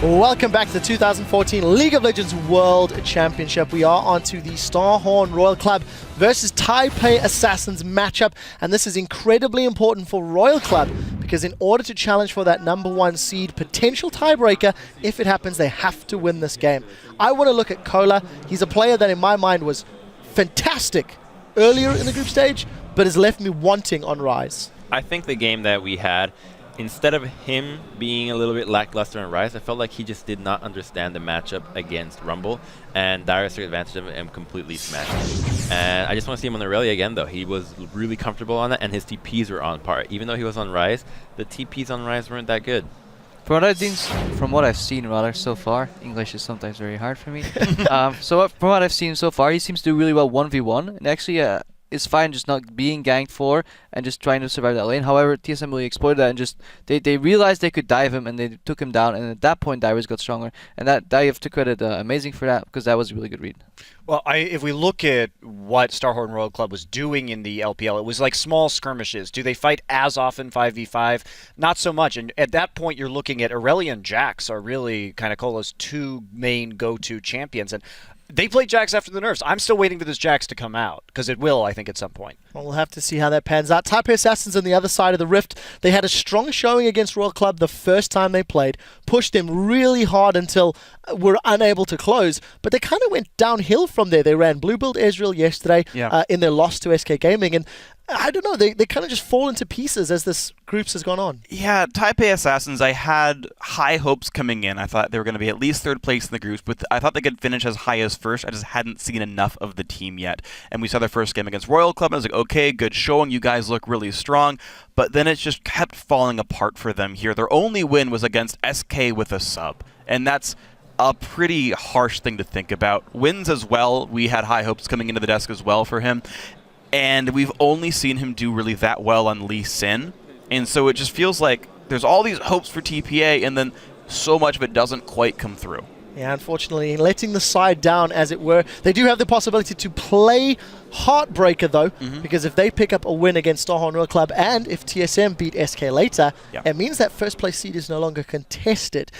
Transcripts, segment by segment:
Welcome back to the 2014 League of Legends World Championship. We are on to the Starhorn Royal Club versus Taipei Assassins matchup, and this is incredibly important for Royal Club because in order to challenge for that #1 seed potential tiebreaker, if it happens, they have to win this game. I want to look at Kola. He's a player that in my mind was fantastic earlier in the group stage, but has left me wanting on Rise. I think the game that we had, instead of him being a little bit lackluster on Rise, I felt like he just did not understand the matchup against Rumble, and Darius took advantage of it and completely smashed him. And I just want to see him on the Aurelia again, though. He was really comfortable on that, and his TPs were on par. Even though he was on Rise, the TPs on Rise weren't that good. From what I've seen rather so far, English is sometimes very hard for me. From what I've seen so far, he seems to do really well 1v1, and actually it's fine just not being ganked for and just trying to survive that lane. However, TSM really exploited that and just they realized they could dive him and they took him down, and at that point Darius got stronger, and that I have to credit amazing for that, because that was a really good read. Well, if we look at what Starhorn Royal Club was doing in the LPL, it was like small skirmishes. Do they fight as often 5v5? Not so much. And at that point, you're looking at Aurelia and Jax are really kind of Cola's two main go-to champions. And they played Jax after the nerfs. I'm still waiting for this Jax to come out, because it will, I think, at some point. Well, we'll have to see how that pans out. Taipei Assassins on the other side of the rift. They had a strong showing against Royal Club the first time they played, pushed them really hard until were unable to close, but they kind of went downhill from there. They ran Blue Build Ezreal yesterday in their loss to SK Gaming, and I don't know, they kind of just fall into pieces as this groups has gone on. Yeah, Taipei Assassins, I had high hopes coming in. I thought they were going to be at least third place in the groups, but I thought they could finish as high as first. I just hadn't seen enough of the team yet. And we saw their first game against Royal Club, and I was like, okay, good showing. You guys look really strong. But then it just kept falling apart for them here. Their only win was against SK with a sub, and that's a pretty harsh thing to think about. Wins as well. We had high hopes coming into the desk as well for him. And we've only seen him do really that well on Lee Sin. And so it just feels like there's all these hopes for TPA, and then so much of it doesn't quite come through. Yeah, unfortunately, letting the side down, as it were. They do have the possibility to play Heartbreaker, though, because if they pick up a win against Starhorn Royal Club, and if TSM beat SK later, it means that first place seed is no longer contested.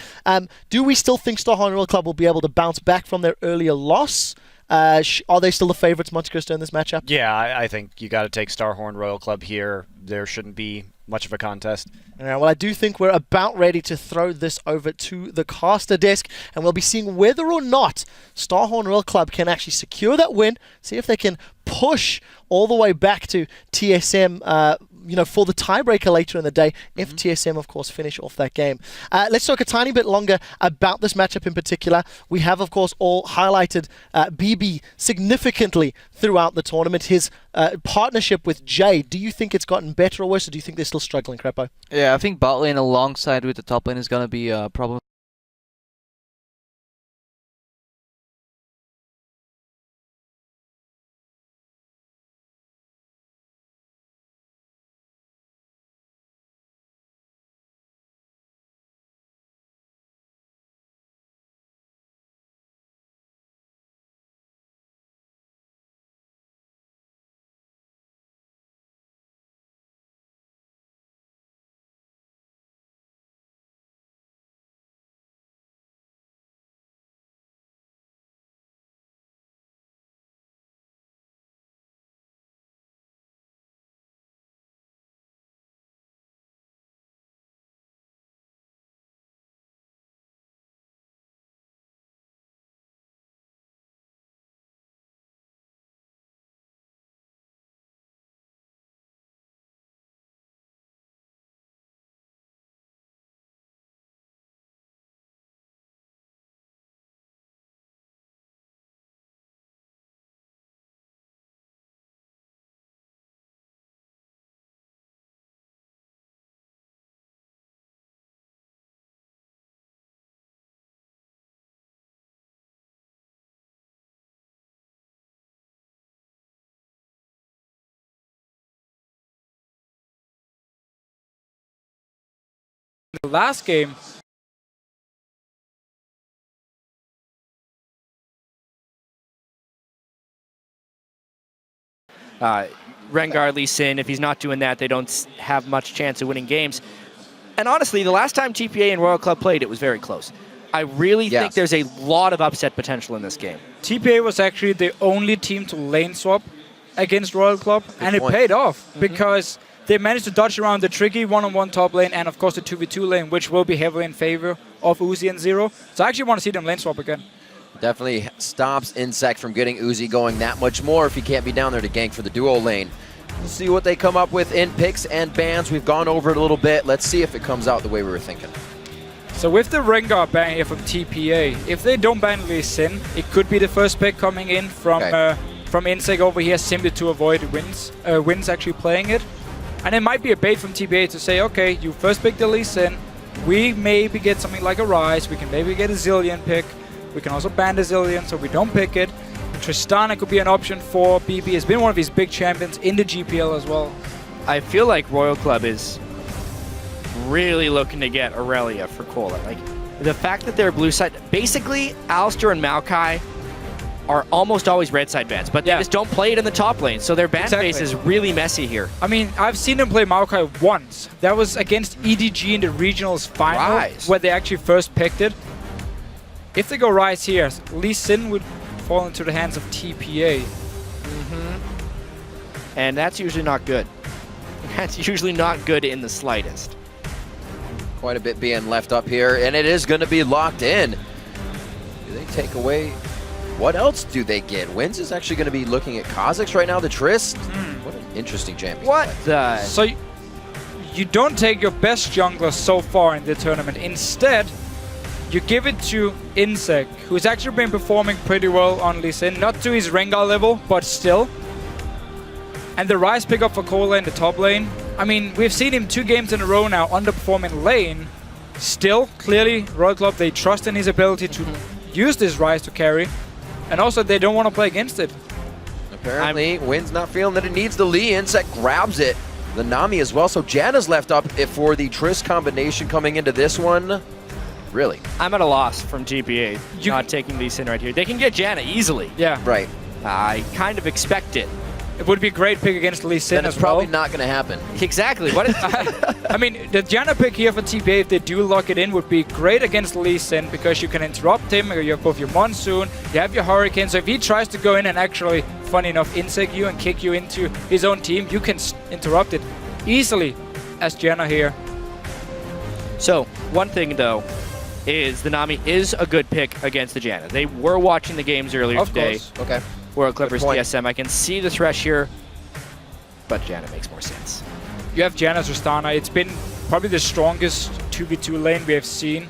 Do we still think Starhorn Royal Club will be able to bounce back from their earlier loss? Are they still the favorites, Monte Cristo, in this matchup? Yeah, I think you got to take Starhorn Royal Club here. There shouldn't be much of a contest. Well, I do think we're about ready to throw this over to the caster desk, and we'll be seeing whether or not Starhorn Royal Club can actually secure that win, see if they can push all the way back to TSM, for the tiebreaker later in the day, if TSM, of course, finish off that game. Let's talk a tiny bit longer about this matchup in particular. We have, of course, all highlighted BB significantly throughout the tournament. His partnership with Jay, do you think it's gotten better or worse, or do you think they're still struggling, Crepo? Yeah, I think bot lane alongside with the top lane is going to be a problem. The last game, Rengar, Lee Sin, if he's not doing that, they don't have much chance of winning games. And honestly, the last time TPA and Royal Club played, it was very close. I really think Yes. there's a lot of upset potential in this game. TPA was actually the only team to lane swap against Royal Club, and it point. paid off because they managed to dodge around the tricky one-on-one top lane and, of course, the 2v2 lane, which will be heavily in favor of Uzi and Zero. So I actually want to see them lane swap again. Definitely stops Insect from getting Uzi going that much more if he can't be down there to gank for the duo lane. We'll see what they come up with in picks and bans. We've gone over it a little bit. Let's see if it comes out the way we were thinking. So with the Rengar ban here from TPA, if they don't ban Lee Sin, it could be the first pick coming in from Insect over here simply to avoid wins actually playing it. And it might be a bait from TPA to say, okay, you first pick the Lee Sin, we maybe get something like a Rise, we can maybe get a Zillion pick, we can also ban the Zillion so we don't pick it. Tristana could be an option for BB, has been one of his big champions in the GPL as well. I feel like Royal Club is really looking to get Aurelia for Cola. Like, the fact that they're blue side, basically, Alistair and Maokai are almost always red side bans, but they just don't play it in the top lane, so their ban base is really messy here. I mean, I've seen them play Maokai once. That was against EDG in the regionals final, where they actually first picked it. If they go Rise here, Lee Sin would fall into the hands of TPA. And that's usually not good. That's usually not good in the slightest. Quite a bit being left up here, and it is going to be locked in. Do they take away? What else do they get? Wins is actually going to be looking at Kha'Zix right now, the Trist. What an interesting champion. What the? So you don't take your best jungler so far in the tournament. Instead, you give it to Insect, who's actually been performing pretty well on Lee Sin. Not to his Rengar level, but still. And the Rise pickup for Cola in the top lane. I mean, we've seen him 2 games in a row now underperforming lane. Still, clearly, Royal Club, they trust in his ability to use this Rise to carry. And also, they don't want to play against it. Apparently, Wynn's not feeling that it needs the Lee. Insect grabs it. The Nami as well. So Janna's left up for the Triss combination coming into this one. Really? I'm at a loss from TPA not taking these in right here. They can get Janna easily. Yeah. Right. I kind of expect it. It would be a great pick against Lee Sin Then as it's probably well. not going to happen. Exactly. What is I mean, the Janna pick here for TPA, if they do lock it in, would be great against Lee Sin because you can interrupt him. You have both your Monsoon, you have your Hurricane. So if he tries to go in and actually, funny enough, insect you and kick you into his own team, you can interrupt it easily as Janna here. So, one thing though, is the Nami is a good pick against the Janna. They were watching the games earlier today. Course. Okay. World Clippers point. TSM. I can see the Thresh here, but Janna makes more sense. You have Janna Tristana. It's been probably the strongest 2v2 lane we have seen.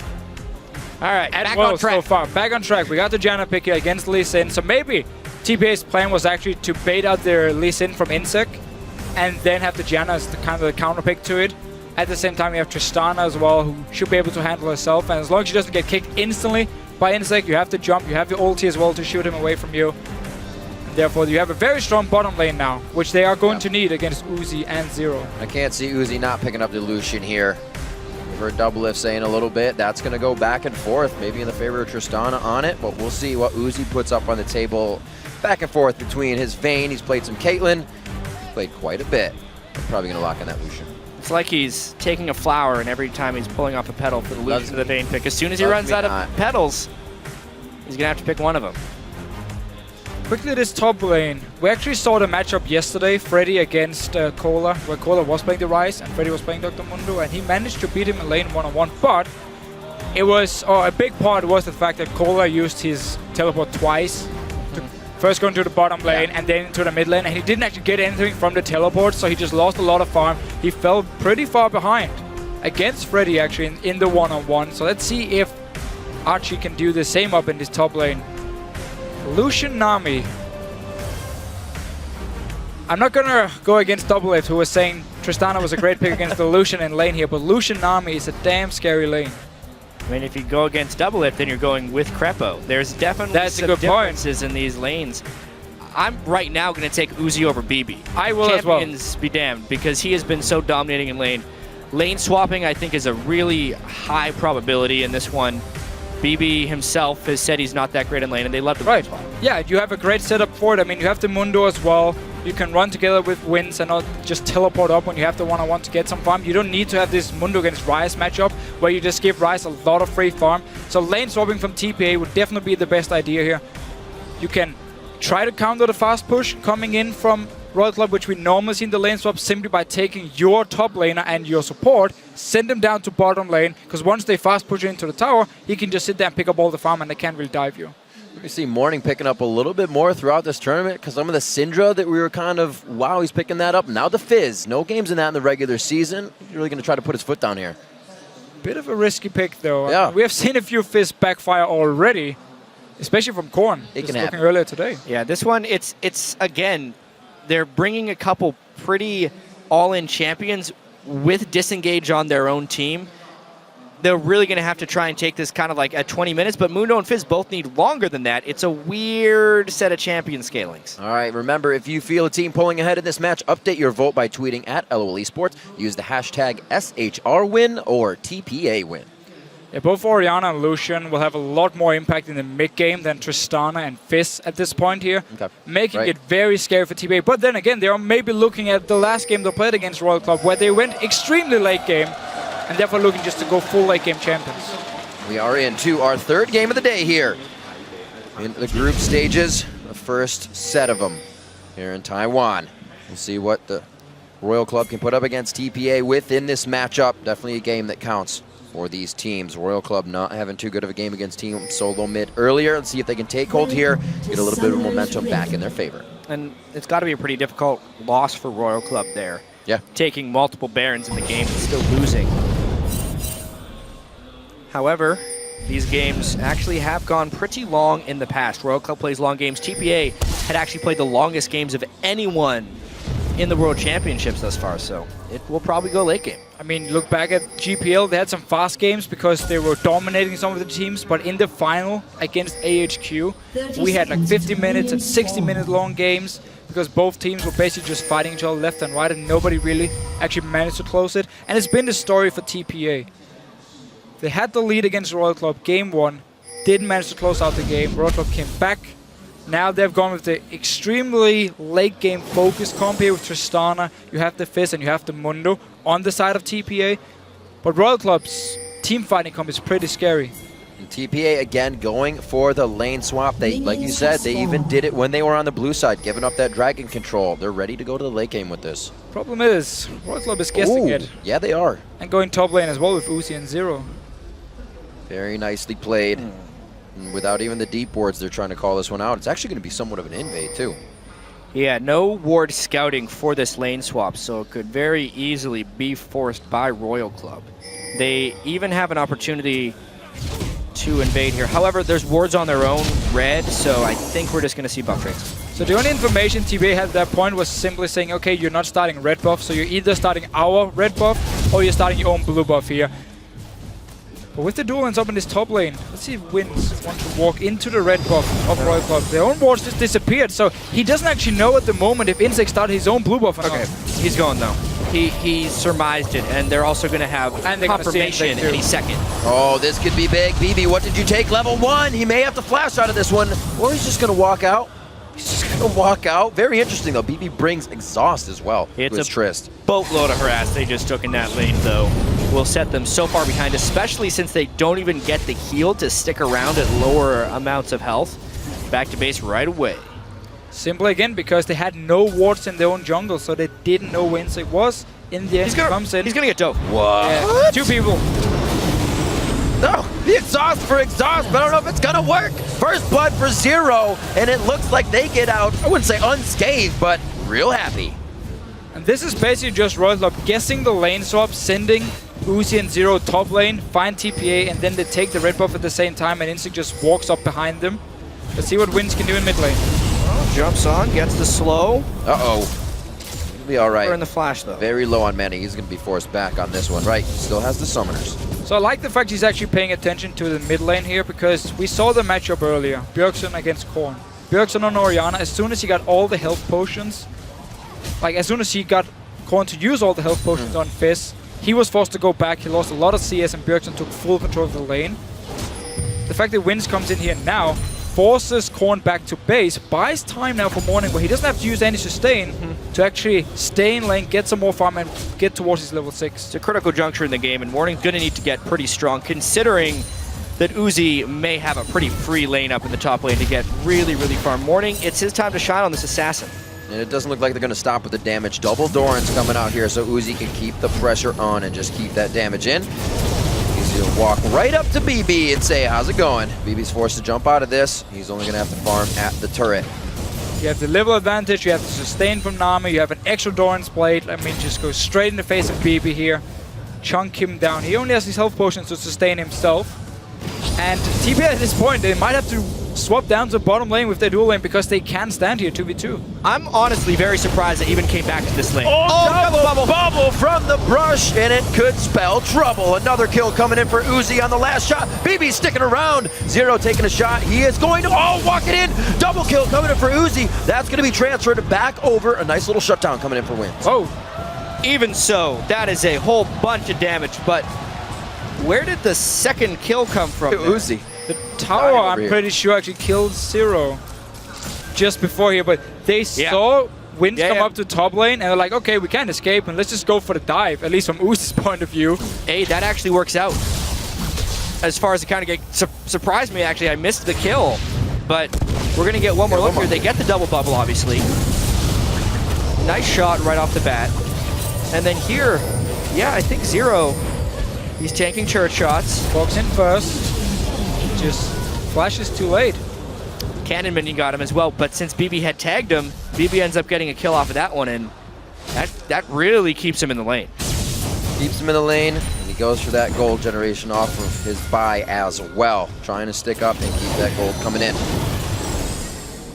All right, As back well on track. so far. Back on track. We got the Janna pick here against Lee Sin. So maybe TPA's plan was actually to bait out their Lee Sin from Insect and then have the Janna as the kind of the counter pick to it. At the same time, you have Tristana as well, who should be able to handle herself. And as long as she doesn't get kicked instantly by Insect, you have to jump. You have your ulti as well to shoot him away from you. And therefore, you have a very strong bottom lane now, which they are going to need against Uzi and Zero. I can't see Uzi not picking up the Lucian here. We've heard Double Lift saying a little bit. That's going to go back and forth, maybe in the favor of Tristana on it, but we'll see what Uzi puts up on the table. Back and forth between his Vayne. He's played some Caitlyn. He's played quite a bit. I'm probably going to lock in that Lucian. It's like he's taking a flower, and every time he's pulling off a petal for the Loves Lucian to the Vayne pick. As soon as he Loves runs me out not. of petals, he's gonna have to pick one of them. Quickly, this top lane. We actually saw the matchup yesterday, Freddy against Cola, where Cola was playing the Rise and Freddy was playing Dr. Mundo, and he managed to beat him in lane one-on-one, but it was, a big part was the fact that Cola used his teleport twice. First going to the bottom lane and then to the mid lane, and he didn't actually get anything from the teleport, so he just lost a lot of farm. He fell pretty far behind against Freddy actually in the one-on-one. So let's see if Archie can do the same up in this top lane. Lucian Nami. I'm not gonna go against Double Lift, who was saying Tristana was a great pick against the Lucian in lane here, but Lucian Nami is a damn scary lane. I mean, if you go against Double Lift, then you're going with Crepo. There's definitely some differences in these lanes. I'm right now going to take Uzi over BB. I will as well. Champions be damned, because he has been so dominating in lane. Lane swapping, I think, is a really high probability in this one. BB himself has said he's not that great in lane, and they love to swap. Yeah, you have a great setup for it. I mean, you have the Mundo as well. You can run together with Wins and not just teleport up when you have the one-on-one to get some farm. You don't need to have this Mundo against Ryze matchup where you just give Ryze a lot of free farm. So lane swapping from TPA would definitely be the best idea here. You can try to counter the fast push coming in from Royal Club, which we normally see in the lane swap, simply by taking your top laner and your support, send them down to bottom lane, because once they fast push into the tower, he can just sit there and pick up all the farm and they can't really dive you. We see Morning picking up a little bit more throughout this tournament because some of the Syndra that we were kind of, wow, he's picking that up. Now the Fizz. No games in that in the regular season. He's really going to try to put his foot down here. Bit of a risky pick, though. Yeah. We have seen a few Fizz backfire already, especially from Korn. It just can looking happen. earlier today. Yeah, this one, it's again, they're bringing a couple pretty all-in champions with disengage on their own team. They're really going to have to try and take this kind of like at 20 minutes, but Mundo and Fizz both need longer than that. It's a weird set of champion scalings. All right, remember, if you feel a team pulling ahead in this match, update your vote by tweeting at LOL Esports. Use the hashtag SHR win or TPA win. Yeah, both Orianna and Lucian will have a lot more impact in the mid game than Tristana and Fizz at this point here, Okay. making it very scary for TPA. But then again, they are maybe looking at the last game they played against Royal Club, where they went extremely late game, and therefore looking just to go full late game champions. We are into our third game of the day here in the group stages, the first set of them here in Taiwan. We'll see what the Royal Club can put up against TPA within this matchup. Definitely a game that counts for these teams. Royal Club not having too good of a game against Team Solo Mid earlier. Let's see if they can take hold here, get a little bit of momentum back in their favor. And it's got to be a pretty difficult loss for Royal Club there. Yeah. Taking multiple Barons in the game and still losing. However, these games actually have gone pretty long in the past. Royal Club plays long games. TPA had actually played the longest games of anyone in the World Championships thus far, so it will probably go late game. I mean, look back at GPL, they had some fast games because they were dominating some of the teams, but in the final against AHQ, we had like 50 minutes and 60-minute long games because both teams were basically just fighting each other left and right and nobody really actually managed to close it. And it's been the story for TPA. They had the lead against Royal Club game 1, didn't manage to close out the game. Royal Club came back. Now they've gone with the extremely late game focus comp here with Tristana. You have the Fizz and you have the Mundo on the side of TPA. But Royal Club's team fighting comp is pretty scary. And TPA again going for the lane swap. They, like you said, they even did it when they were on the blue side, giving up that dragon control. They're ready to go to the late game with this. Problem is, Royal Club is guessing Ooh, it. yeah, they are. And going top lane as well with Uzi and Zero. Very nicely played. And without even the deep wards, they're trying to call this one out. It's actually going to be somewhat of an invade, too. Yeah, no ward scouting for this lane swap, so it could very easily be forced by Royal Club. They even have an opportunity to invade here. However, there's wards on their own red, so I think we're just going to see buff trades. So the only information TPA had at that point was simply saying, okay, you're not starting red buff, so you're either starting our red buff or you're starting your own blue buff here. But with the dual lands up in this top lane, let's see if Wins want to walk into the red buff of Royal Club. Their own wards just disappeared, so he doesn't actually know at the moment if Insect started his own blue buff or not. Okay, he's going though. He surmised it, and they're also going to have confirmation any second. Oh, this could be big. BB, what did you take? Level 1. He may have to flash out of this one, or he's just going to walk out. He's just going to walk out. Very interesting, though. BB brings exhaust as well. It's to his a Trist. boatload of harass they just took in that lane, though. Will set them so far behind, especially since they don't even get the heal to stick around at lower amounts of health. Back to base right away. Simply again because they had no wards in their own jungle, so they didn't know where Insect was. In the end, he comes in. He's gonna get dove. What? Yeah, 2 people. No, the exhaust for exhaust, but I don't know if it's going to work. First blood for Zero, and it looks like they get out, I wouldn't say unscathed, but real happy. And this is basically just Royal Club guessing the lane swap, sending Uzi and Zero top lane, find TPA, and then they take the red buff at the same time, and Instinct just walks up behind them. Let's see what Wins can do in mid lane. Well, jumps on, gets the slow. Uh-oh. He'll be all right. We're in the flash, though. Very low on mana. He's going to be forced back on this one. Right, still has the summoners. So I like the fact he's actually paying attention to the mid lane here, because we saw the matchup earlier. Bjergsen against Korn. Bjergsen on Orianna, as soon as he got all the health potions, like as soon as he got Korn to use all the health potions on Fizz, he was forced to go back. He lost a lot of CS and Bjergsen took full control of the lane. The fact that Wins comes in here now, forces Korn back to base, buys time now for Morning where he doesn't have to use any sustain to actually stay in lane, get some more farm, and get towards his level 6. It's a critical juncture in the game, and Morning's going to need to get pretty strong, considering that Uzi may have a pretty free lane up in the top lane to get really, really far. Morning, it's his time to shine on this assassin. And it doesn't look like they're going to stop with the damage. Double Doran's coming out here so Uzi can keep the pressure on and just keep that damage in. He's going to walk right up to BB and say, how's it going? BB's forced to jump out of this. He's only going to have to farm at the turret. You have the level advantage, you have the sustain from Nami, you have an extra Doran's Blade. I mean, just go straight in the face of BB here. Chunk him down. He only has his health potions to sustain himself. And TPA at this point, they might have to swap down to bottom lane with their dual lane because they can stand here 2v2. I'm honestly very surprised they even came back to this lane. Oh, bubble from the brush, and it could spell trouble. Another kill coming in for Uzi on the last shot. BB sticking around. Zero taking a shot. He is going to, walk it in. Double kill coming in for Uzi. That's going to be transferred back over. A nice little shutdown coming in for wins. Oh, even so, that is a whole bunch of damage, but where did the second kill come from? Uzi. The tower, I'm pretty sure, actually killed Zero just before here, but they saw Wins come up to top lane, and they're like, okay, we can't escape, and let's just go for the dive, at least from Uzi's point of view. Hey, that actually works out. As far as the kind of game, surprised me, actually. I missed the kill, but we're going to get one more look here. They get the double bubble, obviously. Nice shot right off the bat. And then here, yeah, I think Zero, he's tanking church shots. Fox in first. Just flashes too late. Cannon minion got him as well, but since BB had tagged him, BB ends up getting a kill off of that one, and that really keeps him in the lane. Keeps him in the lane, and he goes for that gold generation off of his buy as well. Trying to stick up and keep that gold coming in.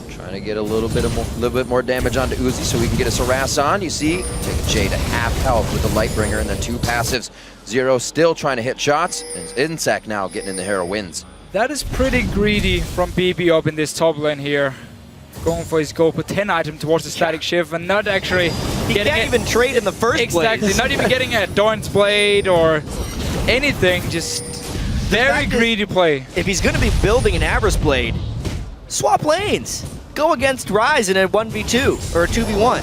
Trying to get a little bit more damage onto Uzi so we can get a harass on. You see, take a J to half health with the Lightbringer and then 2 passives. Zero still trying to hit shots, and Insect now getting in the Hero wins. That is pretty greedy from BB up in this top lane here. Going for his goal, put 10 item towards the static shift and not actually getting can't even trade in the first place. Exactly, not even getting a Doran's Blade or anything, just very greedy play. If he's going to be building an Avarice Blade, swap lanes. Go against Ryze in a 1v2 or a 2v1.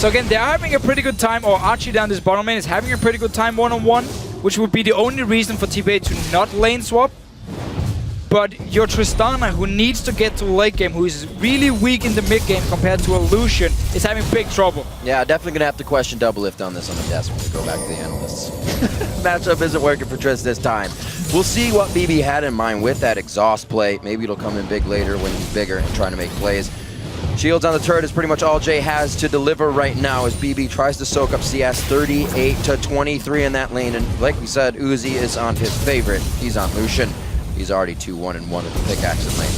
So again, they're having a pretty good time, or Archie down this bottom lane is having a pretty good time one-on-one, which would be the only reason for TPA to not lane swap. But your Tristana, who needs to get to late game, who is really weak in the mid game compared to a Lucian, is having big trouble. Yeah, definitely going to have to question double lift on this on the desk when we go back to the analysts. Matchup isn't working for Trist this time. We'll see what BB had in mind with that exhaust play. Maybe it'll come in big later when he's bigger and trying to make plays. Shields on the turret is pretty much all Jay has to deliver right now as BB tries to soak up CS 38-23 in that lane. And like we said, Uzi is on his favorite. He's on Lucian. He's already 2-1-1 with the pickaxe in lane.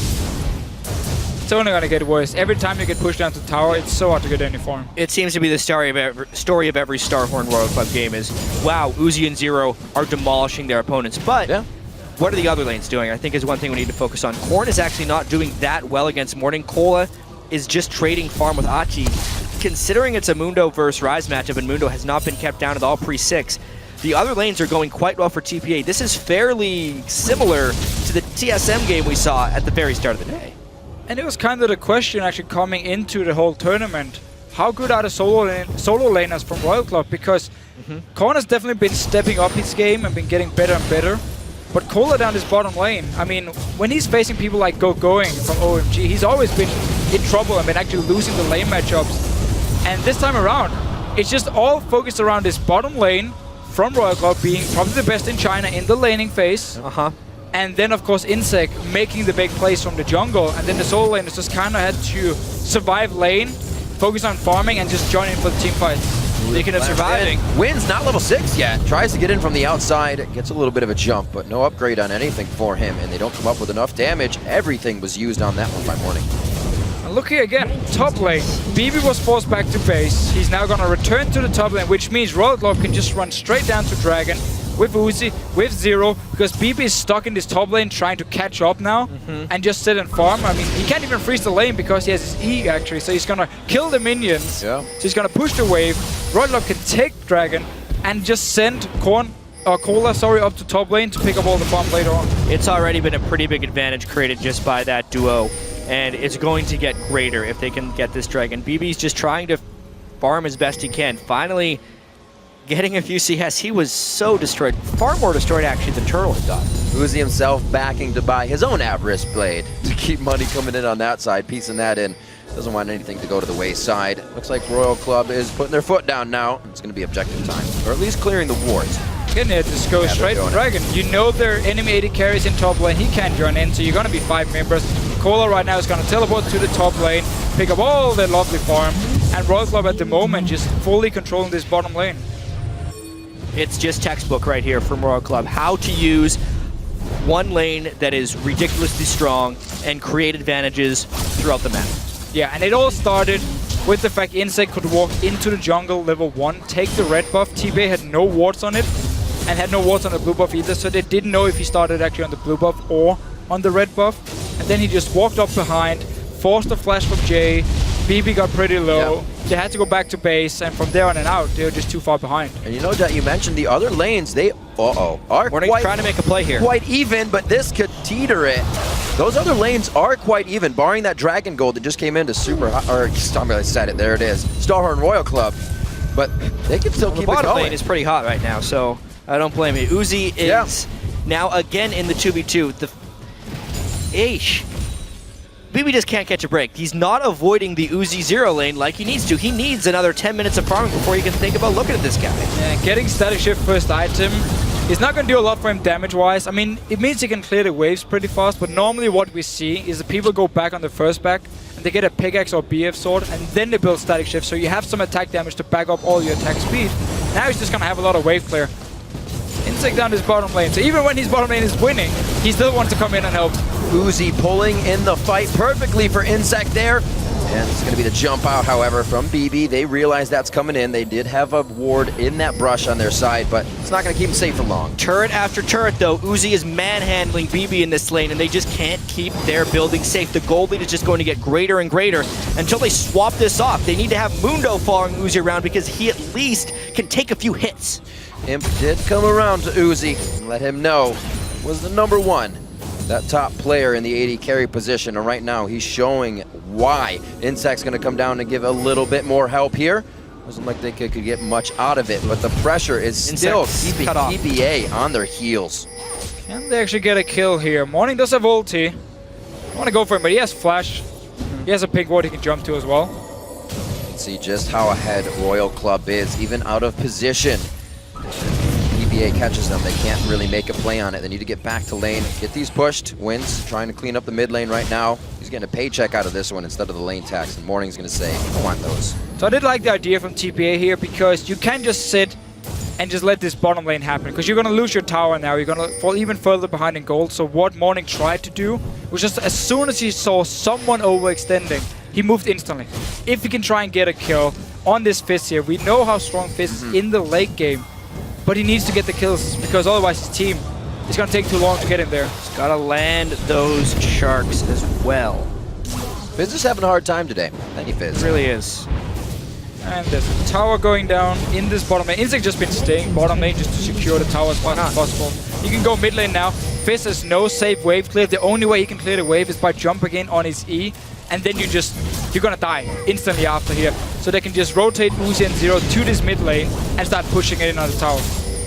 It's only going to get worse. Every time you get pushed down to tower, it's so hard to get any farm. It seems to be the story of every Starhorn Royal Club game is, wow, Uzi and Zero are demolishing their opponents. But what are the other lanes doing? I think is one thing we need to focus on. Korn is actually not doing that well against Morning. Cola is just trading farm with Achi. Considering it's a Mundo versus Ryze matchup and Mundo has not been kept down at all pre-6, the other lanes are going quite well for TPA. This is fairly similar to the TSM game we saw at the very start of the day. And it was kind of the question actually coming into the whole tournament. How good are the solo laners from Royal Club? Because Korn has definitely been stepping up his game and been getting better and better. But Cola down this bottom lane, I mean, when he's facing people like Going from OMG, he's always been in trouble and been actually losing the lane matchups. And this time around, it's just all focused around this bottom lane from Royal Club being probably the best in China in the laning phase. And then, of course, Insect making the big plays from the jungle. And then the solo laners just kind of had to survive lane, focus on farming, and just join in for the team fight. Speaking of surviving. Wins not level 6 yet. Tries to get in from the outside. Gets a little bit of a jump, but no upgrade on anything for him. And they don't come up with enough damage. Everything was used on that one by Morning. And look here again, top lane. BB was forced back to base. He's now going to return to the top lane, which means Royal Club can just run straight down to Dragon with Uzi, with Zero, because BB is stuck in this top lane trying to catch up now and just sit and farm. I mean, he can't even freeze the lane because he has his E actually, so he's going to kill the minions. So he's going to push the wave. Royal Club can take Dragon and just send Korn Cola, sorry, up to top lane to pick up all the farm later on. It's already been a pretty big advantage created just by that duo, and it's going to get greater if they can get this dragon. BB's just trying to farm as best he can. Finally getting a few CS. He was so destroyed, far more destroyed actually than Turtle had got. Uzi himself backing to buy his own Avarice Blade to keep money coming in on that side, piecing that in. Doesn't want anything to go to the wayside. Looks like Royal Club is putting their foot down now. It's going to be objective time, or at least clearing the wards. Again, it just goes straight to Dragon. You know their enemy AD carries in top lane. He can't join in, so you're going to be 5 members. Cola right now is going to teleport to the top lane, pick up all the lovely farm, and Royal Club at the moment just fully controlling this bottom lane. It's just textbook right here from Royal Club. How to use one lane that is ridiculously strong and create advantages throughout the map. Yeah, and it all started with the fact Insect could walk into the jungle level 1, take the red buff. TPA had no wards on it, and had no wards on the blue buff either, so they didn't know if he started actually on the blue buff or on the red buff. And then he just walked up behind, forced a flash from Jay. BB got pretty low. Yeah. They had to go back to base, and from there on and out, they were just too far behind. And you know that you mentioned the other lanes, they are Warning's trying to make a play here. Quite even, but this could teeter it. Those other lanes are quite even, barring that Dragon Gold that just came into super hot, or I said it, there it is. Starhorn Royal Club. But they can still keep it going. The bottom lane is pretty hot right now, so I don't blame you. Uzi is now again in the 2v2. BB just can't catch a break. He's not avoiding the Uzi 0 lane like he needs to. He needs another 10 minutes of farming before he can think about looking at this guy. Yeah, getting Static Shift first item is not going to do a lot for him damage-wise. I mean, it means he can clear the waves pretty fast, but normally what we see is the people go back on the first back, and they get a pickaxe or BF sword, and then they build Static Shift, so you have some attack damage to back up all your attack speed. Now he's just going to have a lot of wave clear. Insect down his bottom lane, so even when his bottom lane is winning, he still wants to come in and help. Uzi pulling in the fight perfectly for Insect there. And it's going to be the jump out, however, from BB. They realize that's coming in. They did have a ward in that brush on their side, but it's not going to keep them safe for long. Turret after turret, though. Uzi is manhandling BB in this lane, and they just can't keep their building safe. The gold lead is just going to get greater and greater until they swap this off. They need to have Mundo following Uzi around because he at least can take a few hits. Imp did come around to Uzi and let him know was the #1. That top player in the AD carry position, and right now he's showing why. Insect's going to come down and give a little bit more help here. Doesn't look like they could get much out of it, but the pressure is still keeping TPA on their heels. Can they actually get a kill here? Morning does have ulti. I want to go for him, but he has flash. He has a pink ward he can jump to as well. Let's see just how ahead Royal Club is, even out of position. TPA catches them. They can't really make a play on it. They need to get back to lane, get these pushed. Wins trying to clean up the mid lane right now. He's getting a paycheck out of this one instead of the lane tax, and Morning's going to say, I want those. So I did like the idea from TPA here, because you can't just sit and just let this bottom lane happen, because you're going to lose your tower now. You're going to fall even further behind in gold. So what Morning tried to do was just as soon as he saw someone overextending, he moved instantly. If he can try and get a kill on this Fizz here, we know how strong Fizz is in the late game. But he needs to get the kills, because otherwise his team is going to take too long to get in there. He's got to land those sharks as well. Fizz is having a hard time today. Thank you, Fizz. It really is. And there's a tower going down in this bottom lane. Insect just been staying bottom lane just to secure the tower as much as possible. He can go mid lane now. Fizz has no safe wave clear. The only way he can clear the wave is by jumping in on his E. And then you're gonna die instantly after here. So they can just rotate Uzi and Zero to this mid lane and start pushing it in on the tower.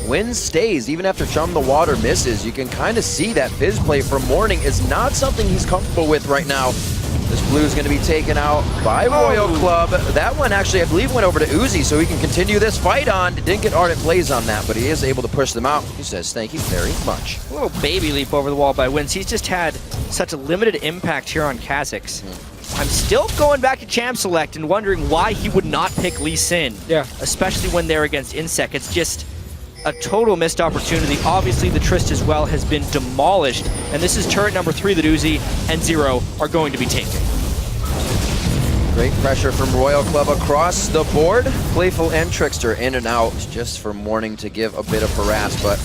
Win stays, even after Chum the Water misses. You can kind of see that Fizz play from Morning is not something he's comfortable with right now. This blue is going to be taken out by Royal Club. That one actually, I believe, went over to Uzi, so he can continue this fight on. Didn't get ardent plays on that, but he is able to push them out. He says, thank you very much. A little baby leap over the wall by Wins. He's just had such a limited impact here on Kha'Zix. I'm still going back to Champ Select and wondering why he would not pick Lee Sin. Yeah. Especially when they're against Insect. It's just a total missed opportunity. Obviously, the Trist as well has been demolished, and this is turret number 3 that Uzi and Zero are going to be taking. Great pressure from Royal Club across the board. Playful and Trickster in and out just for Morning to give a bit of harass, but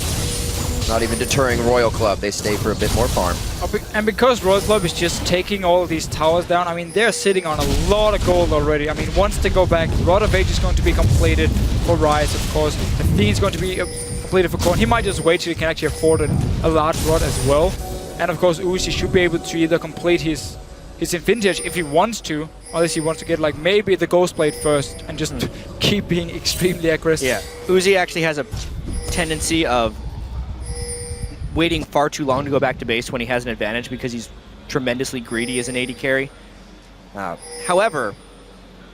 not even deterring Royal Club. They stay for a bit more farm. And because Royal Club is just taking all of these towers down, I mean, they're sitting on a lot of gold already. I mean, once they go back, Rod of Age is going to be completed for Rise, of course. Athene's going to be completed for Korn. He might just wait till he can actually afford a large rod as well. And of course, Uzi should be able to either complete his Infinity Edge if he wants to, unless he wants to get like maybe the Ghost Blade first and just keep being extremely aggressive. Yeah, Uzi actually has a tendency of waiting far too long to go back to base when he has an advantage because he's tremendously greedy as an AD carry. However,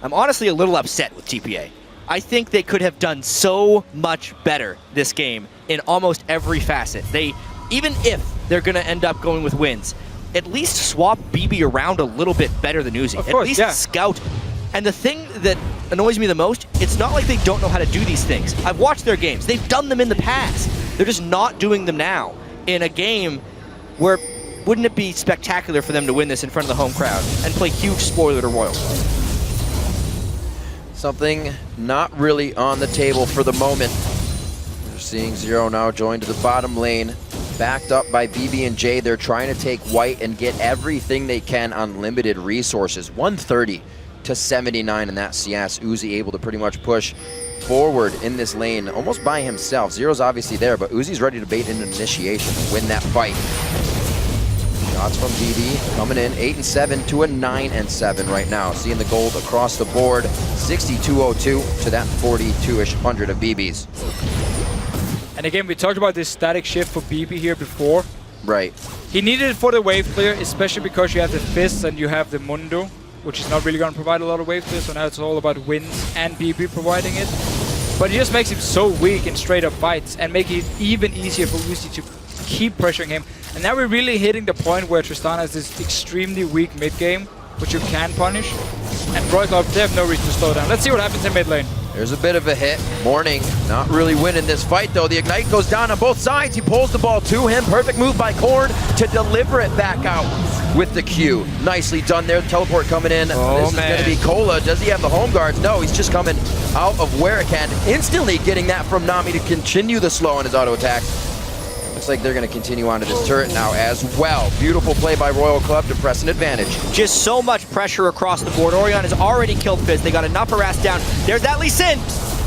I'm honestly a little upset with TPA. I think they could have done so much better this game in almost every facet. Even if they're going to end up going with wins, at least swap BB around a little bit better than Uzi. At least scout. And the thing that annoys me the most, it's not like they don't know how to do these things. I've watched their games. They've done them in the past. They're just not doing them now in a game where wouldn't it be spectacular for them to win this in front of the home crowd and play huge spoiler to Royal? Something not really on the table for the moment. We're seeing Zero now join to the bottom lane. Backed up by BB and J. They're trying to take white and get everything they can on limited resources. 130 to 79 in that CS. Uzi able to pretty much push forward in this lane almost by himself. Zero's obviously there, but Uzi's ready to bait into initiation to win that fight. Shots from BB coming in 8-7 to a 9-7 right now. Seeing the gold across the board. 62.02 to that 42-ish hundred of BB's. And again, we talked about this static shift for BB here before. Right. He needed it for the wave clear, especially because you have the Fizz and you have the Mundo, which is not really going to provide a lot of wave clear, so now it's all about wins and BB providing it. But it just makes him so weak in straight up fights and make it even easier for Uzi to keep pressuring him. And now we're really hitting the point where Tristana has this extremely weak mid game, which you can punish. And Royal Club, they have no reason to slow down. Let's see what happens in mid lane. There's a bit of a hit. Morning not really winning this fight though. The Ignite goes down on both sides. He pulls the ball to him. Perfect move by Korn to deliver it back out with the Q. Nicely done there. Teleport coming in. This is going to be Cola. Does he have the home guards? No, he's just coming out of where it can. Instantly getting that from Nami to continue the slow on his auto attack. Looks like they're going to continue onto this turret now as well. Beautiful play by Royal Club to press an advantage. Just so much pressure across the board. Orion has already killed Fizz. They got enough harass down. There's that Lee Sin.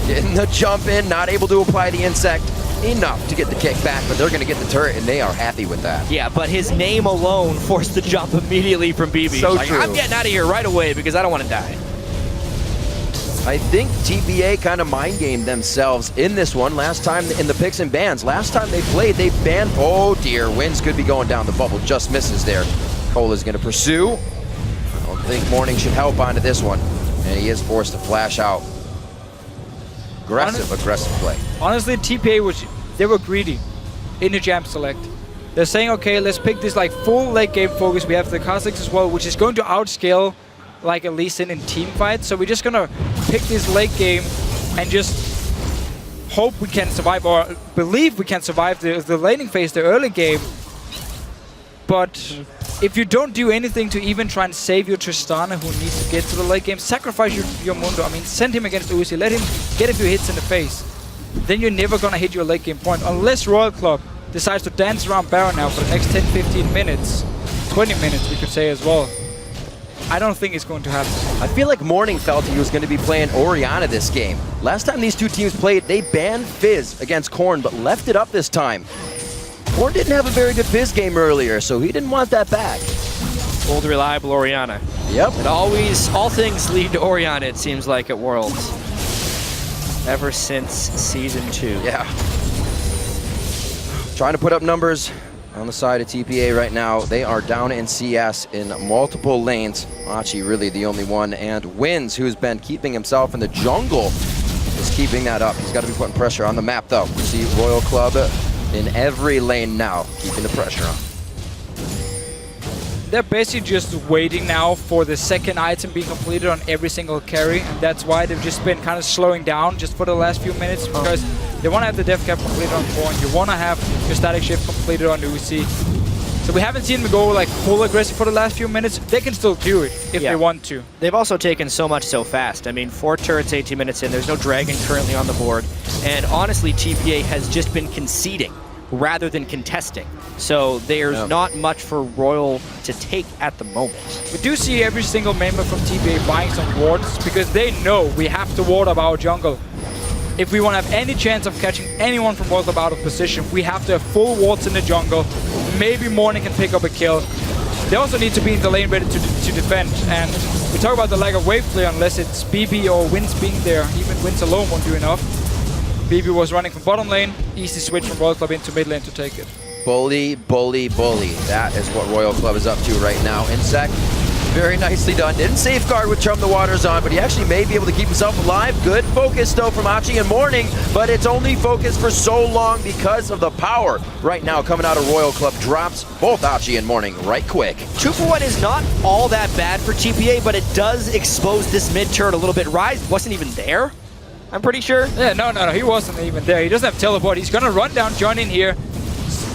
Getting the jump in, not able to apply the insect. Enough to get the kick back, but they're going to get the turret, and they are happy with that. Yeah, but his name alone forced the jump immediately from BB. So like, true. I'm getting out of here right away because I don't want to die. I think TPA kind of mind gamed themselves in this one. Last time in the picks and bans, last time they played, they banned. Oh dear, Wins could be going down. The bubble just misses there. Cola's going to pursue. I don't think Morning should help onto this one, and he is forced to flash out. Aggressive play. Honestly, TPA they were greedy in the jam select. They're saying, okay, let's pick this like full late game focus. We have the Kha'Zix as well, which is going to outscale like at least in team fights. So we're just gonna pick this late game and just hope we can survive, or believe we can survive the laning phase, the early game. But if you don't do anything to even try and save your Tristana, who needs to get to the late game, sacrifice your Mundo. I mean, send him against Uzi, let him get a few hits in the face. Then you're never gonna hit your late game point, unless Royal Club decides to dance around Baron now for the next 10-15 minutes, 20 minutes we could say as well. I don't think it's going to happen. I feel like Morning felt he was going to be playing Orianna this game. Last time these two teams played, they banned Fizz against Korn, but left it up this time. Korn didn't have a very good Fizz game earlier, so he didn't want that back. Old reliable Orianna. Yep. And all things lead to Orianna, it seems like, at Worlds. Ever since Season 2. Yeah. Trying to put up numbers on the side of TPA right now. They are down in CS in multiple lanes. Machi really the only one, and Wins, who's been keeping himself in the jungle, is keeping that up. He's got to be putting pressure on the map though. We see Royal Club in every lane now, keeping the pressure on. They're basically just waiting now for the second item being completed on every single carry, and that's why they've just been kind of slowing down just for the last few minutes, because they want to have the death cap completed on Korn, you want to have your static shift completed on Uzi. So we haven't seen them go like full aggressive for the last few minutes. They can still do it if they want to. They've also taken so much so fast. I mean, 4 turrets, 18 minutes in. There's no dragon currently on the board. And honestly, TPA has just been conceding rather than contesting. So there's not much for Royal to take at the moment. We do see every single member from TPA buying some wards because they know we have to ward up our jungle. if we want to have any chance of catching anyone from Royal Club out of position, we have to have full wards in the jungle. Maybe Morning can pick up a kill. They also need to be in the lane ready to defend. And we talk about the lack of wave clear unless it's BB or Wins being there. Even Wins alone won't do enough. BB was running from bottom lane. Easy switch from Royal Club into mid lane to take it. Bully, bully, bully. That is what Royal Club is up to right now. Insect, very nicely done. Didn't safeguard with Chum the Waters on, but he actually may be able to keep himself alive. Good focus, though, from Achi and Morning, but it's only focused for so long because of the power. Right now, coming out of Royal Club, drops both Achi and Morning right quick. 2-for-1 is not all that bad for TPA, but it does expose this mid turret a little bit. Rise wasn't even there, I'm pretty sure. Yeah, no, he wasn't even there. He doesn't have teleport. He's gonna run down, join in here.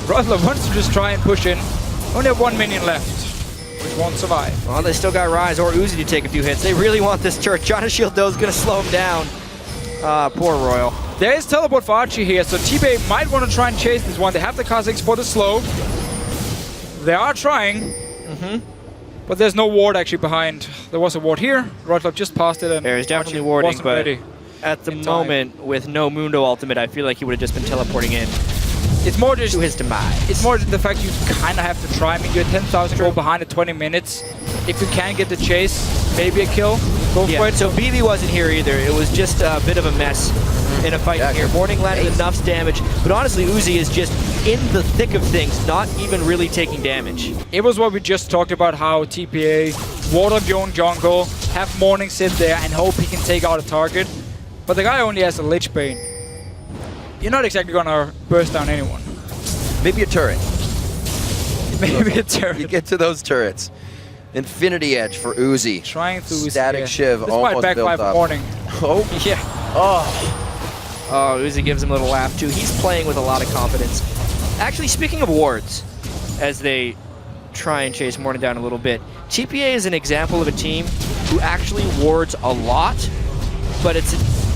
Royal wants to just try and push in. Only have 1 minion left, which won't survive. Well, they still got Rise or Uzi to take a few hits. They really want this turret. Jonas Shield, though, is going to slow him down. Poor Royal. There is teleport for Archie here, so TPA might want to try and chase this one. They have the Kha'Zix for the slow. They are trying. But there's no ward actually behind. There was a ward here. Royal Club just passed it, and There is definitely Archie warding, wasn't but ready. at the in time. moment, with no Mundo ultimate, I feel like he would have just been teleporting in It's more just to his demise. It's more the fact you kind of have to try. I mean, you're 10,000 gold behind at 20 minutes. If you can get the chase, maybe a kill, go for it. So BB wasn't here either. It was just a bit of a mess in a fight here. Morning landed enough damage, but honestly, Uzi is just in the thick of things, not even really taking damage. It was what we just talked about, how TPA ward up your own jungle, have Morning sit there and hope he can take out a target. But the guy only has a Lich Bane. You're not exactly gonna burst down anyone. Maybe a turret. Maybe a turret. You get to those turrets. Infinity Edge for Uzi. Trying to Static Shiv this almost might backfire built up. for Morning. Oh, Yeah. Oh, Uzi gives him a little laugh too. He's playing with a lot of confidence. Actually, speaking of wards, as they try and chase Morning down a little bit, TPA is an example of a team who actually wards a lot, but it's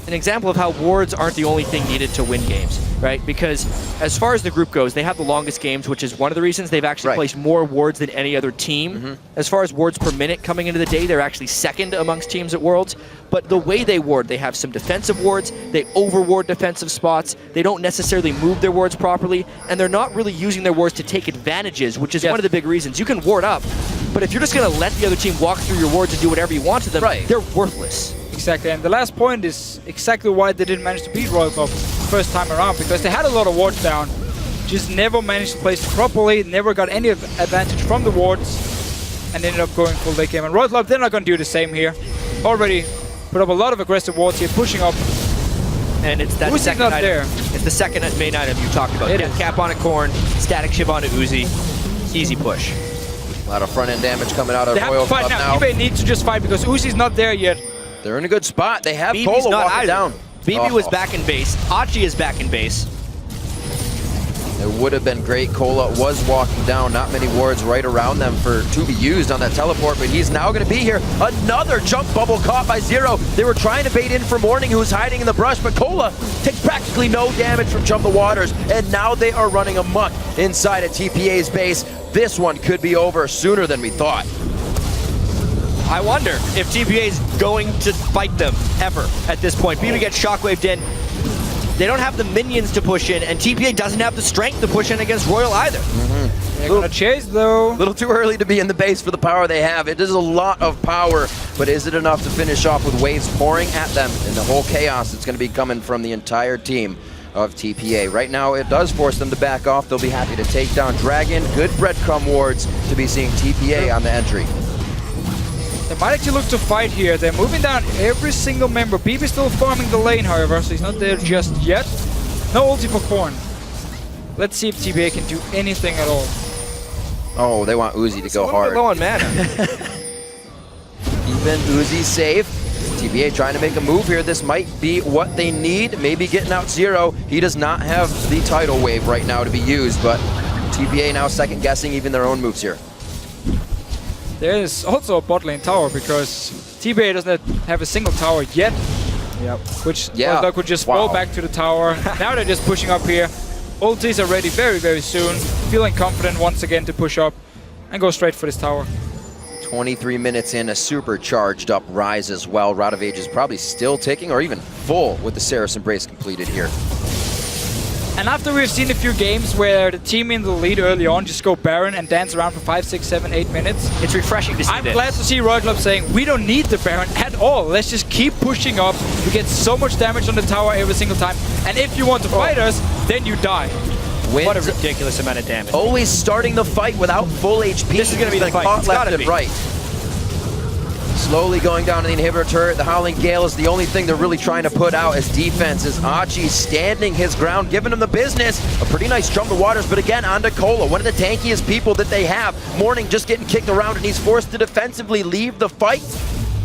an example of how wards aren't the only thing needed to win games, right? Because as far as the group goes, they have the longest games, which is one of the reasons they've actually placed more wards than any other team. As far as wards per minute coming into the day, they're actually second amongst teams at Worlds. But the way they ward, they have some defensive wards, they overward defensive spots, they don't necessarily move their wards properly, and they're not really using their wards to take advantages, which is one of the big reasons. You can ward up, but if you're just going to let the other team walk through your wards and do whatever you want to them, they're worthless. Exactly, and the last point is exactly why they didn't manage to beat Royal Club first time around, because they had a lot of wards down, just never managed to place it properly, never got any advantage from the wards, and ended up going full late game. And Royal Club, they're not going to do the same here. Already put up a lot of aggressive wards here, pushing up. And it's that Uzi's second not item. there. It's the second main item you talked about. It Death is. Cap on a Corn, Static Shiv on a Uzi. Easy push. a lot of front-end damage coming out of They have Royal to fight Club now. now. eBay needs to just fight because Uzi's not there yet. They're in a good spot. They have BB's Cola not walking either. down. BB was Oh. back in base. Achi is back in base. It would have been great. Cola was walking down. Not many wards right around them to be used on that teleport, but he's now going to be here. Another jump bubble caught by Zero. They were trying to bait in for Morning, who was hiding in the brush, but Cola takes practically no damage from Jump the Waters, and now they are running amok inside of TPA's base. This one could be over sooner than we thought. I wonder if TPA is going to fight them ever at this point. BB gets shockwaved in. They don't have the minions to push in, and TPA doesn't have the strength to push in against Royal either. They're gonna chase though. A little too early to be in the base for the power they have. It is a lot of power, but is it enough to finish off with waves pouring at them and the whole chaos that's going to be coming from the entire team of TPA? Right now, it does force them to back off. They'll be happy to take down Dragon. Good breadcrumb wards to be seeing TPA on the entry. They might actually look to fight here. They're moving down every single member. BB still farming the lane, however, so he's not there just yet. No ulti for Korn. Let's see if TPA can do anything at all. Oh, they want Uzi to go hard. Low on mana. Even Uzi safe. TPA trying to make a move here. This might be what they need. Maybe getting out Zero. He does not have the tidal wave right now to be used, but TPA now second guessing even their own moves here. There is also a bot lane tower because TPA doesn't have a single tower yet. Which Royal could just fall back to the tower. Now they're just pushing up here. Ultis are ready very, very soon. Feeling confident once again to push up and go straight for this tower. 23 minutes in, a supercharged up Rise as well. Rod of Age is probably still ticking or even full with the Saracen Brace completed here. And after we've seen a few games where the team in the lead early on just go Baron and dance around for 5, 6, 7, 8 minutes, It's refreshing to see I'm this. glad to see Royal Club saying, we don't need the Baron at all. Let's just keep pushing up. We get so much damage on the tower every single time. And if you want to fight us, then you die. What a Wins ridiculous amount of damage. always starting the fight without full HP. This is gonna be the Like fight. caught It's left gotta and be. right. Slowly going down to the inhibitor turret. The Howling Gale is the only thing they're really trying to put out as defense. Is Achi standing his ground, giving him the business. A pretty nice jump to waters, but again, onto Kola, one of the tankiest people that they have. Morning just getting kicked around, and he's forced to defensively leave the fight.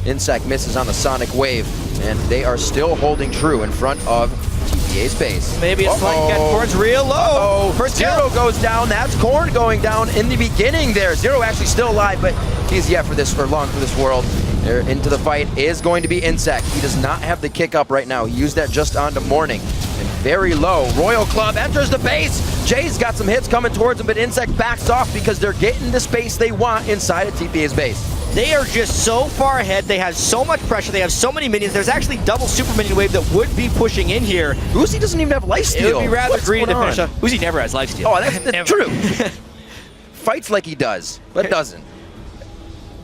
Insect misses on the Sonic Wave, and they are still holding true in front of TPA's base. Maybe it's like getting Corn's real low. First Zero goes down. That's Corn going down in the beginning there. Zero actually still alive, but he's yet for this for long for this world. There into the fight is going to be Insect. He does not have the kick up right now. He used that just onto Morning. And very low. Royal Club enters the base. Jay's got some hits coming towards him, but Insect backs off because they're getting the space they want inside of TPA's base. They are just so far ahead. They have so much pressure. They have so many minions. There's actually double super minion wave that would be pushing in here. Uzi doesn't even have It lifesteal. would be rather What's greedy to going finish on? up. Uzi never has lifesteal. Oh, that's Never. true. Fights like he does, but doesn't.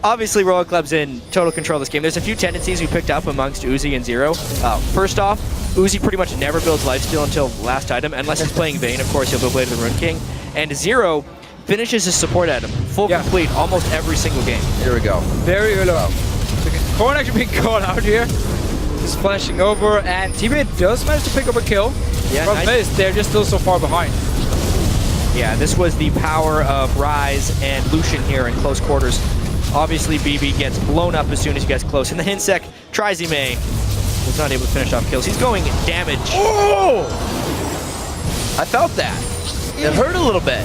Obviously, Royal Club's in total control of this game. There's a few tendencies we picked up amongst Uzi and Zero. First off, Uzi pretty much never builds lifesteal until last item, unless he's playing Vayne. Of course, he'll build Blade of the Rune King. And Zero finishes his support item, full complete, almost every single game. Here we go. very early on. Corn actually being caught out here. Just flashing over, and TPA does manage to pick up a kill. Yeah, Problem nice. is, they're just still so far behind. Yeah, this was the power of Rise and Lucian here in close quarters. Obviously, BB gets blown up as soon as he gets close, and the Hinsec tries he may. Was not able to finish off kills. He's going damage. Oh! I felt that. It hurt a little bit.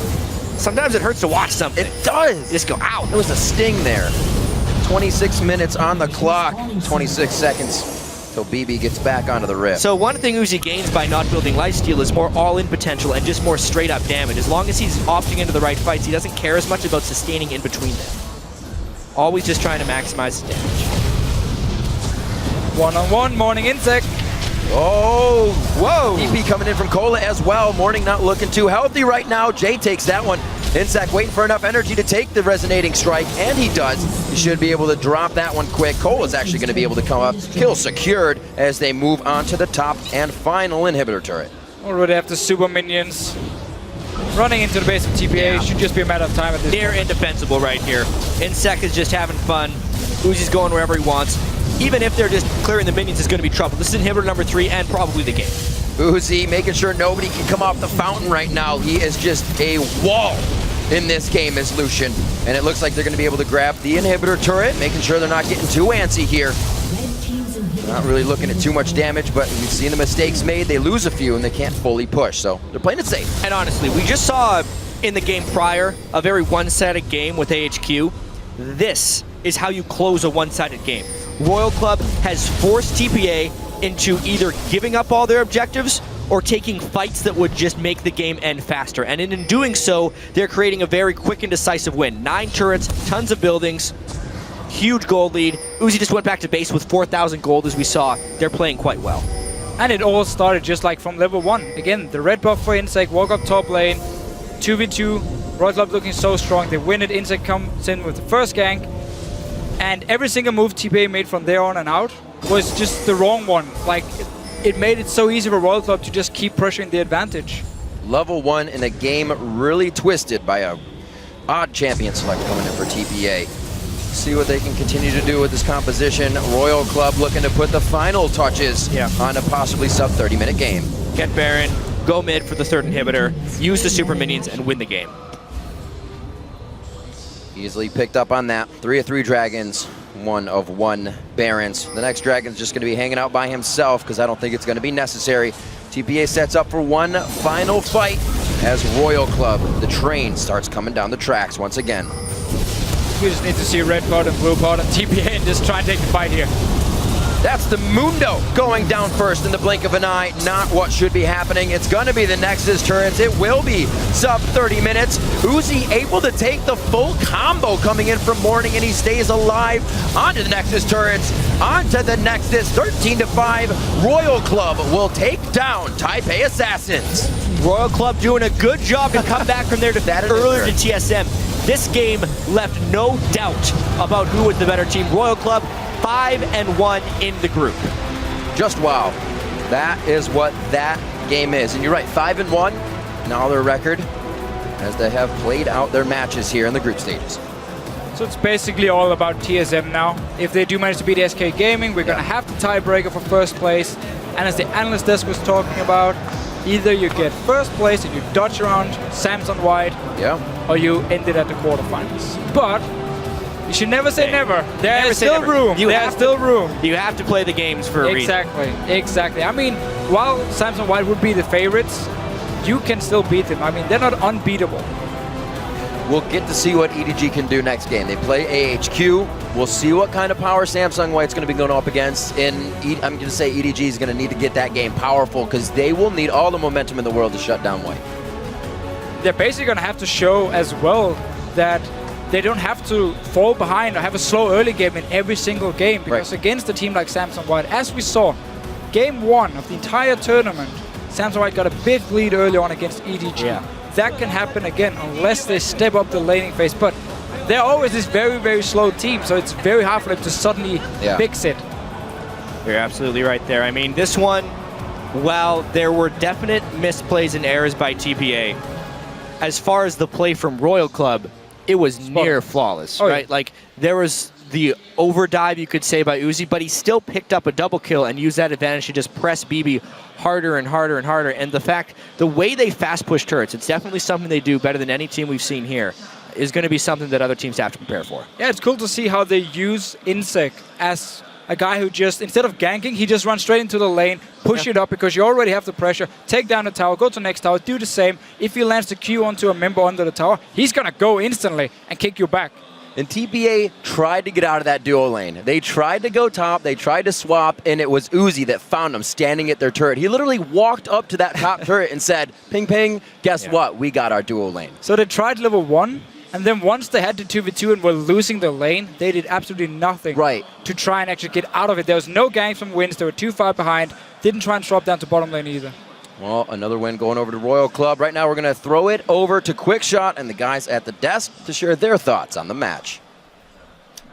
Sometimes it hurts to watch something. It does. Just go, ow. There was a sting there. 26 minutes on the clock. 26 seconds till BB gets back onto the rift. So one thing Uzi gains by not building lifesteal is more all-in potential and just more straight-up damage. As long as he's opting into the right fights, he doesn't care as much about sustaining in between them. Always just trying to maximize his damage. One-on-one, Morning Insect. Oh, Whoa! DP coming in from Cola as well. Morning not looking too healthy right now. Jay takes that one. Insect waiting for enough energy to take the resonating strike, and he does. He should be able to drop that one quick. Cola's actually going to be able to come up. Kill secured as they move on to the top and final inhibitor turret. Already have the super minions. Running into the base of TPA should just be a matter of time at this They're indefensible right here. Insect is just having fun. Uzi's going wherever he wants. Even if they're just clearing the minions, it's going to be trouble. This is inhibitor number 3 and probably the game. Uzi making sure nobody can come off the fountain right now. He is just a wall in this game as Lucian. And it looks like they're going to be able to grab the inhibitor turret, making sure they're not getting too antsy here. Not really looking at too much damage, but we've seen the mistakes made. They lose a few and they can't fully push, so they're playing it safe. And honestly, we just saw in the game prior a very one-sided game with AHQ. This is how you close a one-sided game. Royal Club has forced TPA into either giving up all their objectives or taking fights that would just make the game end faster. And in doing so, they're creating a very quick and decisive win. 9 turrets, tons of buildings, huge gold lead. Uzi just went back to base with 4,000 gold as we saw. They're playing quite well. And it all started just like from level 1. Again, the red buff for Insect, walk up top lane, 2v2, Royal Club looking so strong. They win it, Insect comes in with the first gank. And every single move TPA made from there on and out was just the wrong one. Like, it made it so easy for Royal Club to just keep pressuring the advantage. Level 1 in a game really twisted by a odd champion select coming in for TPA. See what they can continue to do with this composition. Royal Club looking to put the final touches on a possibly sub 30-minute game. Get Baron, go mid for the 3rd inhibitor, use the super minions, and win the game. Easily picked up on that. 3 of 3 dragons, 1 of 1 barons. The next dragon's just going to be hanging out by himself because I don't think it's going to be necessary. TPA sets up for one final fight as Royal Club, the train, starts coming down the tracks once again. We just need to see red pot and blue pot and TPA and just try and take the fight here. That's the Mundo going down first in the blink of an eye. Not what should be happening. It's going to be the Nexus turrets. It will be sub 30 minutes. Uzi able to take the full combo coming in from Morning, and he stays alive. Onto the Nexus turrets. Onto the Nexus. 13-5. Royal Club will take down Taipei Assassins. Royal Club doing a good job to come back from their defeat earlier to TSM. This game left no doubt about who was the better team. Royal Club 5-1 in the group. Just wow. That is what that game is. And you're right, 5-1. Now their record as they have played out their matches here in the group stages. So it's basically all about TSM now. If they do manage to beat SK Gaming, we're going to have the tiebreaker for first place. And as the analyst desk was talking about, either you get first place and you dodge around Samsung White, or you end it at the quarterfinals. But you should never say never. There's still room. There's still room. You have to play the games for a reason. Exactly. I mean, while Samsung White would be the favorites, you can still beat them. I mean, they're not unbeatable. We'll get to see what EDG can do next game. They play AHQ. We'll see what kind of power Samsung White's going to be going up against. I'm going to say EDG is going to need to get that game powerful because they will need all the momentum in the world to shut down White. They're basically going to have to show as well that they don't have to fall behind or have a slow early game in every single game, because against a team like Samsung White, as we saw, game 1 of the entire tournament, Samsung White got a big lead early on against EDG. Yeah. That can happen again unless they step up the laning phase, but they're always this very, very slow team, so it's very hard for them to suddenly fix it. You're absolutely right there. I mean, this one, while there were definite misplays and errors by TPA, as far as the play from Royal Club, it was near flawless, right? Like, there was the overdive, you could say, by Uzi, but he still picked up a double kill and used that advantage to just press BB harder and harder and harder. And the way they fast push turrets, it's definitely something they do better than any team we've seen here, is going to be something that other teams have to prepare for. Yeah, it's cool to see how they use Insec as a guy who just, instead of ganking, he just runs straight into the lane, push it up because you already have the pressure, take down the tower, go to the next tower, do the same. If he lands the Q onto a member under the tower, he's going to go instantly and kick you back. And TPA tried to get out of that duo lane. They tried to go top, they tried to swap, and it was Uzi that found them standing at their turret. He literally walked up to that top turret and said, ping, ping, guess what? We got our duo lane. So they tried level 1, and then once they had the 2v2 and were losing the lane, they did absolutely nothing to try and actually get out of it. There was no ganks from wins. They were too far behind. Didn't try and swap down to bottom lane either. Well, another win going over to Royal Club. Right now we're going to throw it over to Quickshot and the guys at the desk to share their thoughts on the match.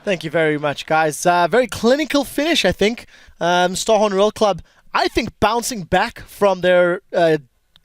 Thank you very much, guys. Very clinical finish, I think. Starhorn Royal Club, I think, bouncing back from their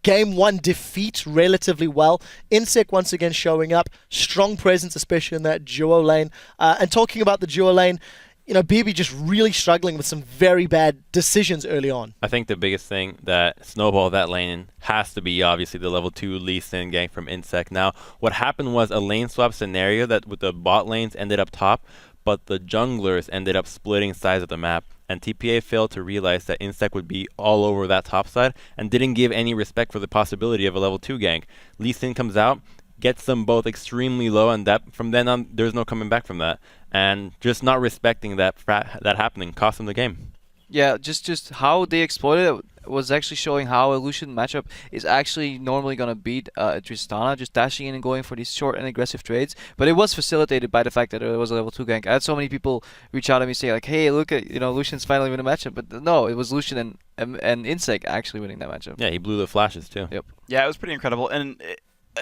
Game 1 defeat relatively well. Insec once again showing up. Strong presence, especially in that duo lane. And talking about the duo lane, you know, BB just really struggling with some very bad decisions early on. I think the biggest thing that snowballed that lane has to be obviously the level 2 Lee Sin gank from Insec. Now, what happened was a lane swap scenario that with the bot lanes ended up top, but the junglers ended up splitting sides of the map. And TPA failed to realize that Insec would be all over that top side and didn't give any respect for the possibility of a level 2 gank. Lee Sin comes out, gets them both extremely low, and that from then on, there's no coming back from that. And just not respecting that happening cost them the game. Yeah, just how they exploited it was actually showing how a Lucian matchup is actually normally going to beat Tristana, just dashing in and going for these short and aggressive trades. But it was facilitated by the fact that it was a level 2 gank. I had so many people reach out to me saying like, hey, look at, Lucian's finally winning a matchup. But no, it was Lucian and Insec actually winning that matchup. Yeah, he blew the flashes too. Yep. Yeah, it was pretty incredible. And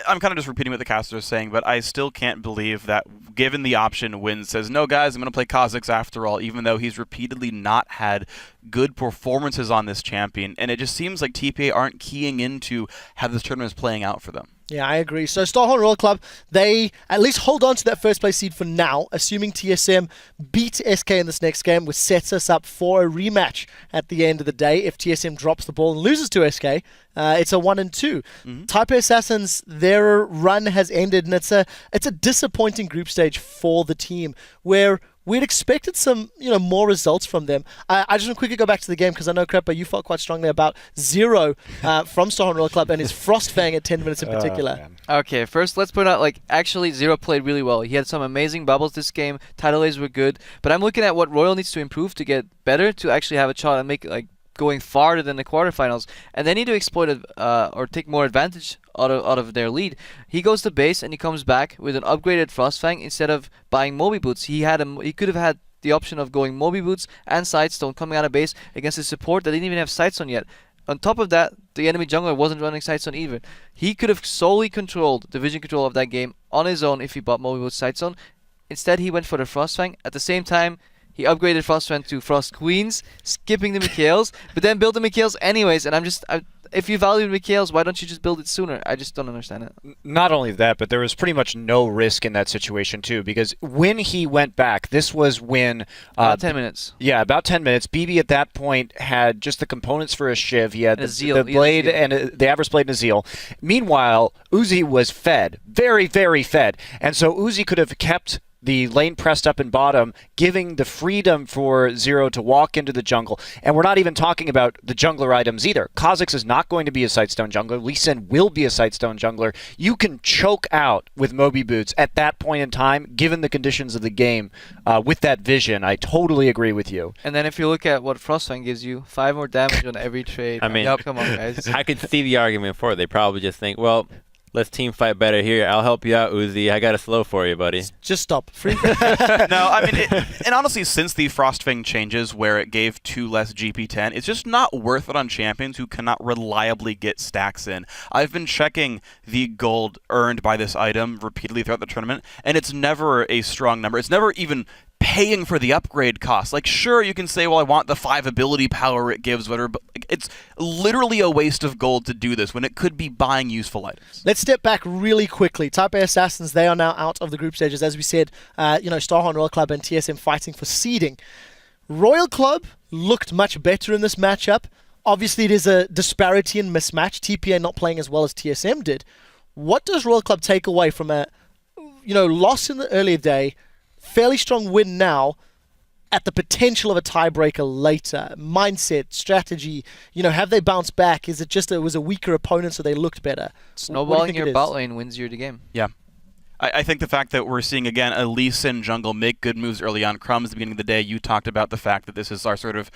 I'm kind of just repeating what the caster is saying, but I still can't believe that given the option, Win says, no, guys, I'm going to play Kha'Zix after all, even though he's repeatedly not had good performances on this champion. And it just seems like TPA aren't keying into how this tournament is playing out for them. Yeah, I agree. So Starhorn Royal Club, they at least hold on to that first place seed for now, assuming TSM beat SK in this next game, which sets us up for a rematch at the end of the day. If TSM drops the ball and loses to SK, it's a 1-2. Taipei Assassins, their run has ended, and it's a disappointing group stage for the team, where we'd expected some, more results from them. I just want to quickly go back to the game because I know, Crepper, you felt quite strongly about Zero from Starhorn Royal Club and his Frostfang at 10 minutes in particular. Okay, first let's point out, actually Zero played really well. He had some amazing bubbles this game. Tidal A's were good. But I'm looking at what Royal needs to improve to get better to actually have a shot and make going farther than the quarterfinals. And they need to exploit it or take more advantage out of their lead. He goes to base and he comes back with an upgraded Frostfang instead of buying Moby Boots. He could have had the option of going Moby Boots and Sidestone coming out of base against a support that didn't even have Sidestone yet. On top of that, the enemy jungler wasn't running Sidestone either. He could have solely controlled the vision control of that game on his own if he bought Moby Boots Sidestone. Instead, he went for the Frostfang. At the same time, he upgraded Frostfang to Frost Queens, skipping the Mikhails, but then built the Mikhails anyways. And if you value Mikhails, why don't you just build it sooner? I just don't understand it. Not only that, but there was pretty much no risk in that situation too, because when he went back, this was when About 10 minutes. Yeah, about 10 minutes. BB at that point had just the components for a Shiv. He had the blade and the Avarice Blade and a Zeal. Meanwhile, Uzi was fed, very, very fed, and so Uzi could have kept the lane pressed up in bottom, giving the freedom for Zero to walk into the jungle. And we're not even talking about the jungler items either. Kha'Zix is not going to be a Sightstone jungler. Lee Sin will be a Sightstone jungler. You can choke out with Moby Boots at that point in time, given the conditions of the game, with that vision. I totally agree with you. And then if you look at what Frostfang gives you, 5 more damage on every trade. I mean, come on, guys. I could see the argument for it. They probably just think, well, let's team fight better here. I'll help you out, Uzi. I got a slow for you, buddy. Just stop. Free. No, I mean, and honestly, since the Frostfang changes where it gave 2 less GP10, it's just not worth it on champions who cannot reliably get stacks in. I've been checking the gold earned by this item repeatedly throughout the tournament, and it's never a strong number. It's never even paying for the upgrade cost. Sure, you can say, well, I want the 5 ability power it gives, whatever, but it's literally a waste of gold to do this when it could be buying useful items. Let's step back really quickly. Type A Assassins, they are now out of the group stages. As we said, Starhorn Royal Club and TSM fighting for seeding. Royal Club looked much better in this matchup. Obviously, it is a disparity in mismatch. TPA not playing as well as TSM did. What does Royal Club take away from a loss in the earlier day, fairly strong win now, at the potential of a tiebreaker later? Mindset, strategy, have they bounced back? Is it just it was a weaker opponent so they looked better? Snowballing your bot lane wins you the game. Yeah. I think the fact that we're seeing, again, a Lee Sin jungle make good moves early on. Crumbs, at the beginning of the day, you talked about the fact that this is our sort of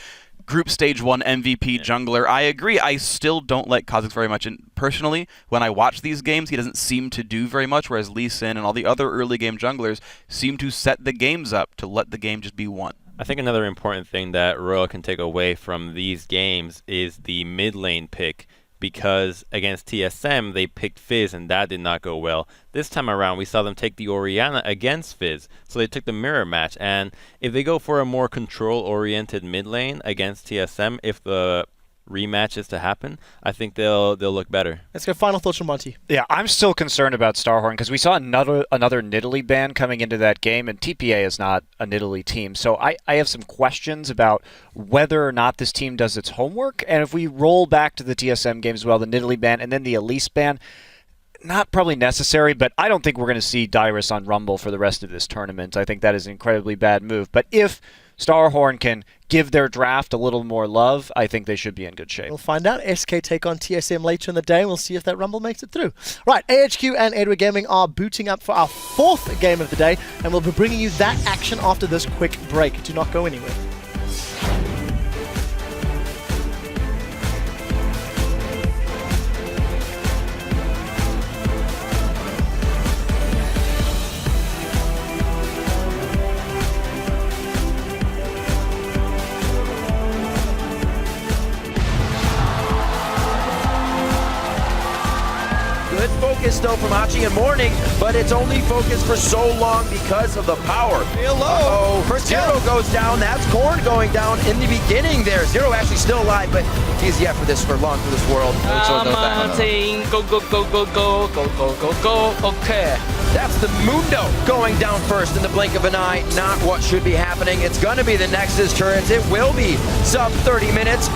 Group Stage 1 MVP jungler. I agree. I still don't like Kha'Zix very much. And personally, when I watch these games, he doesn't seem to do very much, whereas Lee Sin and all the other early game junglers seem to set the games up to let the game just be won. I think another important thing that Royal can take away from these games is the mid lane pick, because against TSM they picked Fizz and that did not go well. This time around we saw them take the Orianna against Fizz, so they took the mirror match, and if they go for a more control-oriented mid lane against TSM, if the rematch is to happen, I think they'll look better. Let's go final thoughts from Monty. Yeah, I'm still concerned about Starhorn because we saw another Nidalee ban coming into that game, and TPA is not a Nidalee team. So I have some questions about whether or not this team does its homework. And if we roll back to the TSM games as well, the Nidalee ban and then the Elise ban, not probably necessary, but I don't think we're going to see Dyrus on Rumble for the rest of this tournament. I think that is an incredibly bad move. But if Starhorn can give their draft a little more love, I think they should be in good shape. We'll find out. SK take on TSM later in the day, and we'll see if that Rumble makes it through. Right, AHQ and Edward Gaming are booting up for our 4th game of the day, and we'll be bringing you that action after this quick break. Do not go anywhere. Focus though from Hachi and Morning, but it's only focused for so long because of the power. Hello. First Zero goes down. That's Korn going down in the beginning there. Zero actually still alive, but he's yet for this for long for this world. Mountain, go, go, go, go, go, go, go, go, go. Okay. That's the Mundo going down first in the blink of an eye. Not what should be happening. It's going to be the Nexus turrets. It will be sub 30 minutes.